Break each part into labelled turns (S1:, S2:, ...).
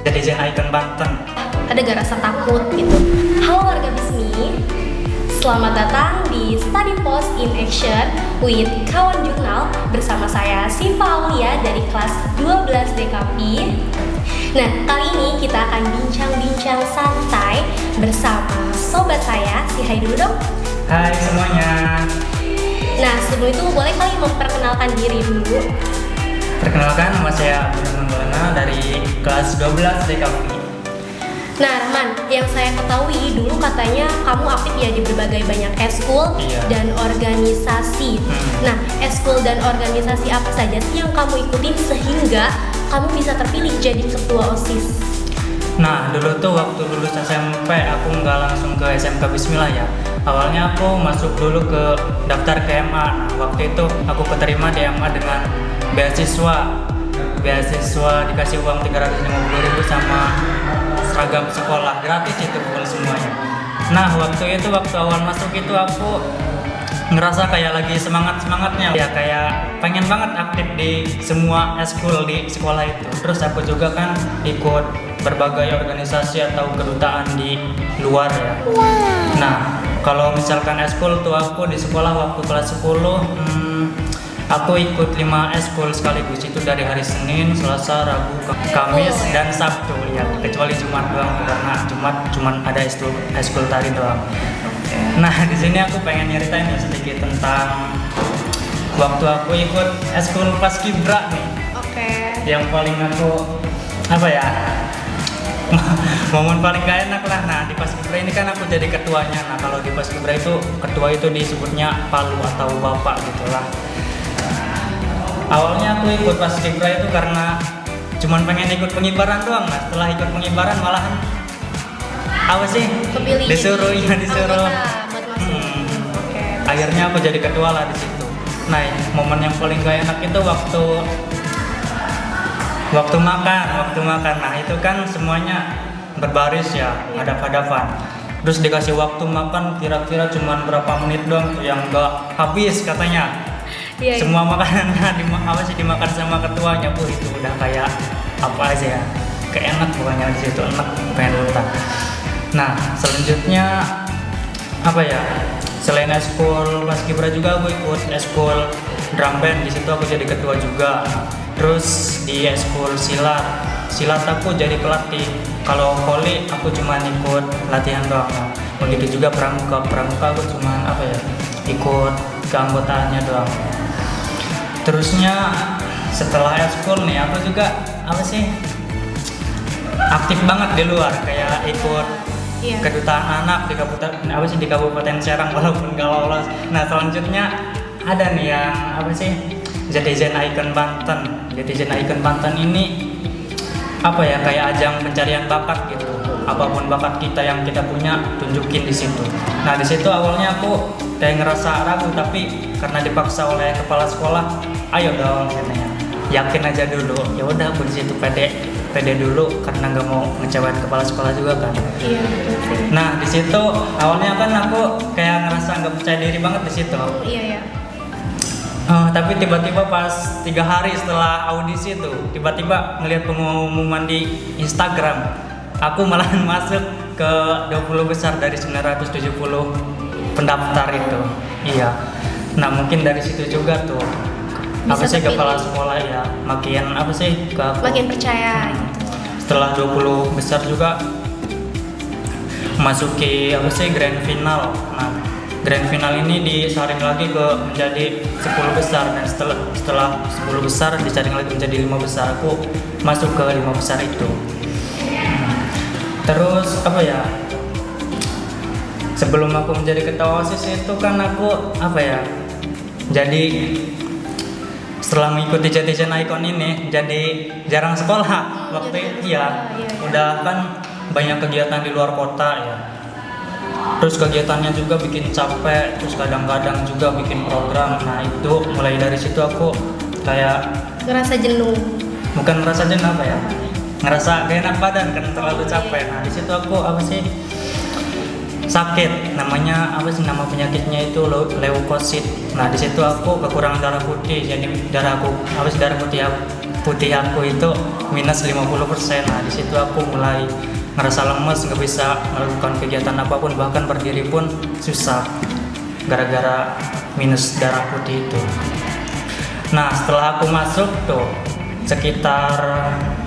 S1: Netizen Icon Banten.
S2: Ada gak rasa takut gitu? Halo warga Bismi, selamat datang di Study Post in Action with Kawan Jurnal bersama saya Siva Aulia dari kelas 12 DKP. Nah, kali ini kita akan bincang-bincang santai bersama sobat saya. Si hai dulu dong.
S1: Hai semuanya.
S2: Nah, sebelum itu boleh kali memperkenalkan diri dulu.
S1: Perkenalkan, nama saya Abdurrahman Maulana dari kelas 12 DKP.
S2: Nah, Rahman, yang saya ketahui dulu katanya kamu aktif ya di berbagai banyak eskul dan organisasi. Nah, eskul dan organisasi apa saja sih yang kamu ikutin sehingga kamu bisa terpilih jadi ketua OSIS?
S1: Nah, dulu tuh waktu lulus SMP aku nggak langsung ke SMK Bismillah ya. Awalnya aku masuk dulu ke daftar ke MA. Nah, waktu itu aku keterima di MA dengan beasiswa dikasih uang 350.000 sama seragam sekolah gratis, itu full semuanya. Nah, waktu awal masuk itu aku ngerasa kayak lagi semangatnya ya, kayak pengen banget aktif di semua eskul di sekolah itu. Terus aku juga kan ikut berbagai organisasi atau kedutaan di luar ya. Nah, kalau misalkan eskul tuh aku di sekolah waktu kelas 10 aku ikut 5 eskul sekaligus, itu dari hari Senin, Selasa, Rabu, Kamis, dan Sabtu ya, kecuali Jumat doang karena Jumat cuman ada eskul tari doang. Nah, di sini aku pengen nyeritain ya sedikit tentang waktu aku ikut eskul Paskibra nih. Yang paling aku momen paling gak enak lah. Nah, di Paskibra ini kan aku jadi ketuanya. Nah, kalau di Paskibra itu ketua itu disebutnya Palu atau Bapak gitulah. Awalnya aku ikut Paskibra itu karena cuman pengen ikut pengibaran doang. Nah, setelah ikut pengibaran malahan
S2: kepilih
S1: disuruh. Akhirnya aku jadi ketua lah di situ. Nah, momen yang paling gak enak itu waktu makan. Nah, itu kan semuanya berbaris ya, hadap-hadapan. Terus dikasih waktu makan kira-kira cuman berapa menit doang tuh yang gak habis katanya. Semua makanannya dimakan sama ketuanya. Itu udah kayak apa aja ya, keenak pokoknya di situ, enak pengen muntah. Nah, selanjutnya selain eskul Paskibra juga aku ikut eskul drum band, di situ aku jadi ketua juga. Terus di eskul silat aku jadi pelatih. Kalau voli aku cuma ikut latihan doang. Nah, begitu juga pramuka aku cuma ikut keanggotaannya doang. Terusnya setelah eskul nih aku juga aktif banget di luar, kayak ikut kedutaan anak di Kabupaten Serang walaupun gak lolos. Nah, selanjutnya ada nih yang Netizen Icon Banten. Netizen Icon Banten ini kayak ajang pencarian bakat gitu. Apapun bakat kita yang kita punya tunjukin di situ. Nah, di situ awalnya aku kayak ngerasa ragu, tapi karena dipaksa oleh kepala sekolah, ayo dong katanya, yakin aja dulu. Ya udah, aku di situ pede dulu karena nggak mau ngecewain kepala sekolah juga kan.
S2: Iya.
S1: Nah, di situ awalnya kan aku kayak ngerasa nggak percaya diri banget di situ.
S2: Iya.
S1: Tapi tiba-tiba pas 3 hari setelah audisi itu, tiba-tiba ngelihat pengumuman di Instagram, aku malahan masuk ke 20 besar dari 970 pendaftar itu. Iya. Nah, mungkin dari situ juga tuh kepala sekolah ya makin
S2: percaya gitu.
S1: Setelah 20 besar juga masuki grand final. Nah, grand final ini disaring lagi menjadi 10 besar, dan setelah 10 besar disaring lagi menjadi 5 besar. Aku masuk ke 5 besar itu. Terus sebelum aku menjadi ketua OSIS itu kan aku jadi setelah mengikuti Netizen Icon ini jadi jarang sekolah waktu itu ya. Udah kan banyak kegiatan di luar kota ya. Terus kegiatannya juga bikin capek, terus kadang-kadang juga bikin program. Nah, itu mulai dari situ aku kayak
S2: ngerasa jenuh.
S1: Bukan ngerasa jenuh ngerasa gak enak badan kan terlalu capek. Nah, di situ aku sakit, namanya nama penyakitnya itu leukosit. Nah, di situ aku kekurangan darah putih, jadi darah putih putih aku itu minus 50%. Nah di situ aku mulai ngerasa lemes, nggak bisa melakukan kegiatan apapun, bahkan berdiri pun susah gara-gara minus darah putih itu. Nah setelah aku masuk tuh sekitar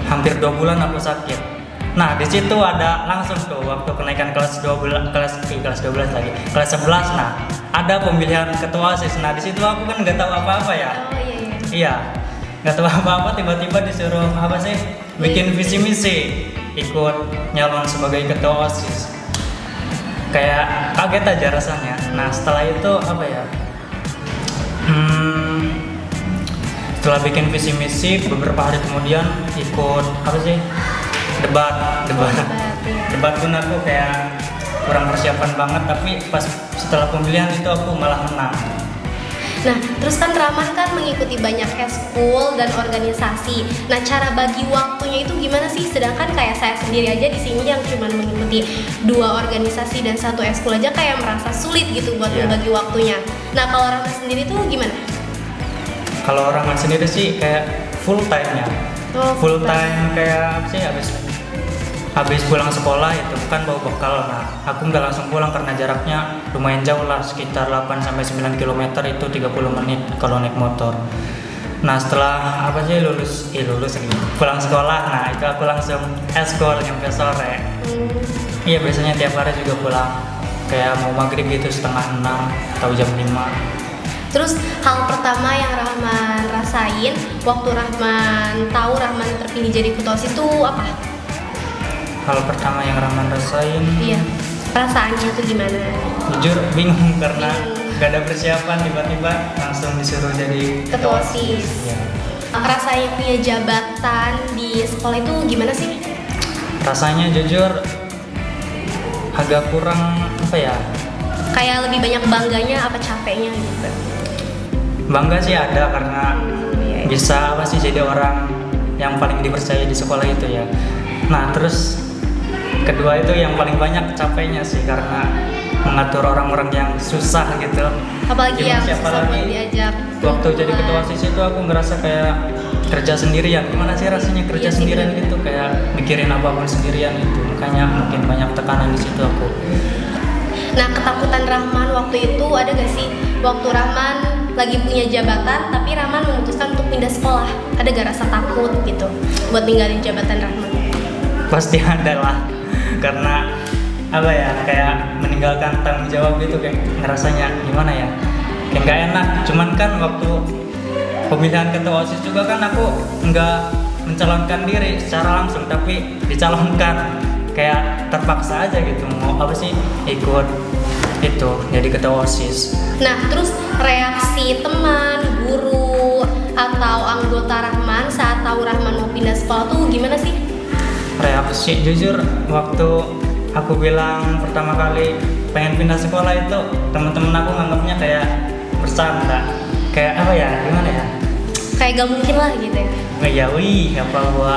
S1: hampir 2 bulan aku sakit. Nah di situ ada langsung tuh waktu kenaikan kelas 11 lagi, kelas 11. Nah ada pemilihan ketua OSIS. Nah di situ aku kan nggak tahu apa-apa ya.
S2: Oh iya.
S1: Iya, nggak tahu apa-apa, tiba-tiba disuruh apa sih bikin visi misi, ikut nyalon sebagai ketua OSIS. Kayak kaget aja rasanya. Nah setelah itu apa ya? Setelah bikin visi misi, beberapa hari kemudian ikut apa sih? Debat. Debat pun aku kayak kurang persiapan banget, tapi pas setelah pemilihan itu aku malah menang.
S2: Nah, terus kan Rahman kan mengikuti banyak eskul dan organisasi. Nah, cara bagi waktunya itu gimana sih? Sedangkan kayak saya sendiri aja di sini yang cuma mengikuti 2 organisasi dan 1 eskul aja kayak merasa sulit gitu buat membagi waktunya. Nah, kalau Rahman sendiri tuh gimana?
S1: Kalau Rahman sendiri sih kayak full time ya. Full time kayak apa sih, habis pulang sekolah itu kan bawa bekal. Nah aku nggak langsung pulang karena jaraknya lumayan jauh lah, sekitar 8-9 km, itu 30 menit kalau naik motor. Nah setelah apa sih lulus lagi pulang sekolah, nah itu aku langsung eskol sampai sore. Iya biasanya tiap hari juga pulang kayak mau maghrib gitu setengah 6 atau jam 5.
S2: Terus hal pertama yang Rahman rasain waktu Rahman tahu Rahman terpilih jadi ketua OSIS itu apa?
S1: Hal pertama yang Rahman rasain,
S2: Iya, perasaannya tuh gimana?
S1: jujur bingung karena gak ada persiapan, tiba-tiba langsung disuruh jadi
S2: Ketua OSIS.
S1: Ya.
S2: Rasanya punya jabatan di sekolah itu gimana sih?
S1: Rasanya jujur agak kurang apa ya?
S2: Kayak lebih banyak bangganya apa capeknya gitu?
S1: Bangga sih ada karena bisa apa sih jadi orang yang paling dipercaya di sekolah itu ya. Nah terus kedua itu yang paling banyak capeknya sih karena mengatur orang-orang yang susah gitu.
S2: Apalagi yang
S1: siapa
S2: susah buat
S1: lagi
S2: diajak.
S1: waktu jadi ketua OSIS itu aku ngerasa kayak kerja sendirian. Gimana sih rasanya kerja
S2: Iya sih,
S1: sendirian
S2: bener.
S1: gitu, kayak mikirin apapun sendirian itu. Makanya mungkin banyak tekanan di situ aku.
S2: Nah, ketakutan Rahman waktu itu ada gak sih? Waktu Rahman lagi punya jabatan, tapi Rahman memutuskan untuk pindah sekolah. Ada gak rasa takut gitu buat ninggalin jabatan Rahman?
S1: Pasti ada lah, karena apa ya, kayak meninggalkan tanggung jawab gitu, kayak ngerasanya gimana ya, kayak nggak enak. Cuman kan waktu pemilihan ketua OSIS juga kan aku nggak mencalonkan diri secara langsung, tapi dicalonkan kayak terpaksa aja gitu, mau apa sih ikut itu jadi ketua OSIS.
S2: Nah, terus reaksi teman, guru, atau anggota Rahman saat tahu Rahman mau pindah sekolah tuh gimana sih?
S1: Reaksi jujur waktu aku bilang pertama kali pengen pindah sekolah itu, teman-teman aku nganggapnya kayak bercanda, kayak apa ya, gimana ya,
S2: Kayak gak mungkin lah gitu ya.
S1: ya wih apa gua.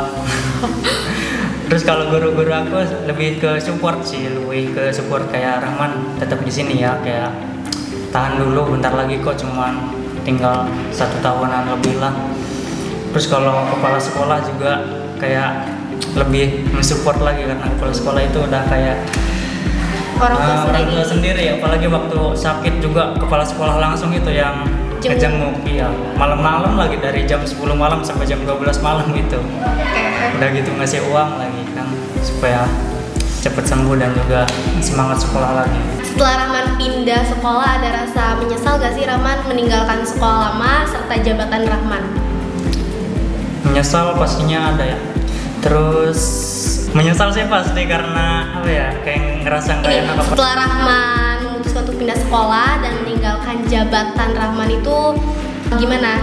S1: Terus kalau guru-guru aku lebih ke support sih, lebih ke support kayak Rahman tetap di sini ya, kayak tahan dulu, bentar lagi kok, cuman tinggal 1 tahunan lebih lah. Terus kalau kepala sekolah juga kayak lebih mensupport lagi, karena kepala sekolah itu udah kayak
S2: Orang
S1: tua sendiri. Apalagi waktu sakit juga kepala sekolah langsung itu yang ngejenguk, iya, malam-malam lagi, dari jam 10 malam sampai jam 12 malam gitu. Udah gitu ngasih uang lagi kan supaya cepet sembuh dan juga semangat sekolah lagi.
S2: Setelah Rahman pindah sekolah, ada rasa menyesal gak sih Rahman meninggalkan sekolah lama serta jabatan Rahman?
S1: Menyesal pastinya ada ya. Terus menyesal sih pasti karena apa ya, kayak ngerasa nggak enak apa.
S2: Setelah Rahman memutuskan untuk pindah sekolah dan meninggalkan jabatan Rahman itu gimana?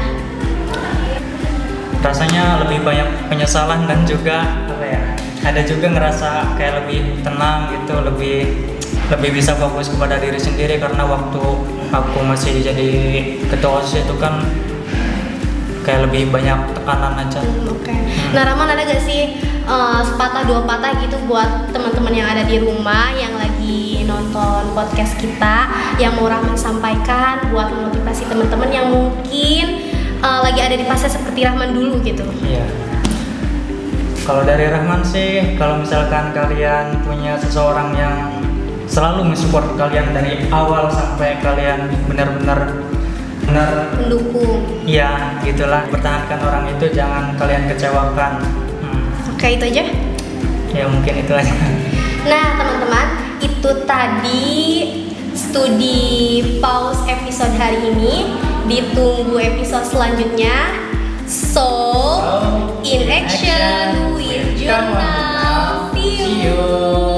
S1: Rasanya lebih banyak penyesalan dan juga apa ya, ada juga ngerasa kayak lebih tenang gitu, lebih bisa fokus kepada diri sendiri, karena waktu aku masih jadi ketua OSIS itu kan kayak lebih banyak tekanan aja.
S2: Oke. Nah, Rahman ada gak sih sepatah dua patah gitu buat teman-teman yang ada di rumah yang lagi nonton podcast kita, yang mau Rahman sampaikan buat memotivasi teman-teman yang mungkin lagi ada di fase seperti Rahman dulu gitu.
S1: Iya. Kalau dari Rahman sih, kalau misalkan kalian punya seseorang yang selalu mensupport kalian dari awal sampai kalian benar-benar
S2: Mendukung.
S1: ya gitulah, pertahankan orang itu, jangan kalian kecewakan.
S2: Oke, itu aja.
S1: Ya mungkin itu aja.
S2: Nah teman-teman, itu tadi studi pause episode hari ini. Ditunggu episode selanjutnya. So, in action with journal. See you.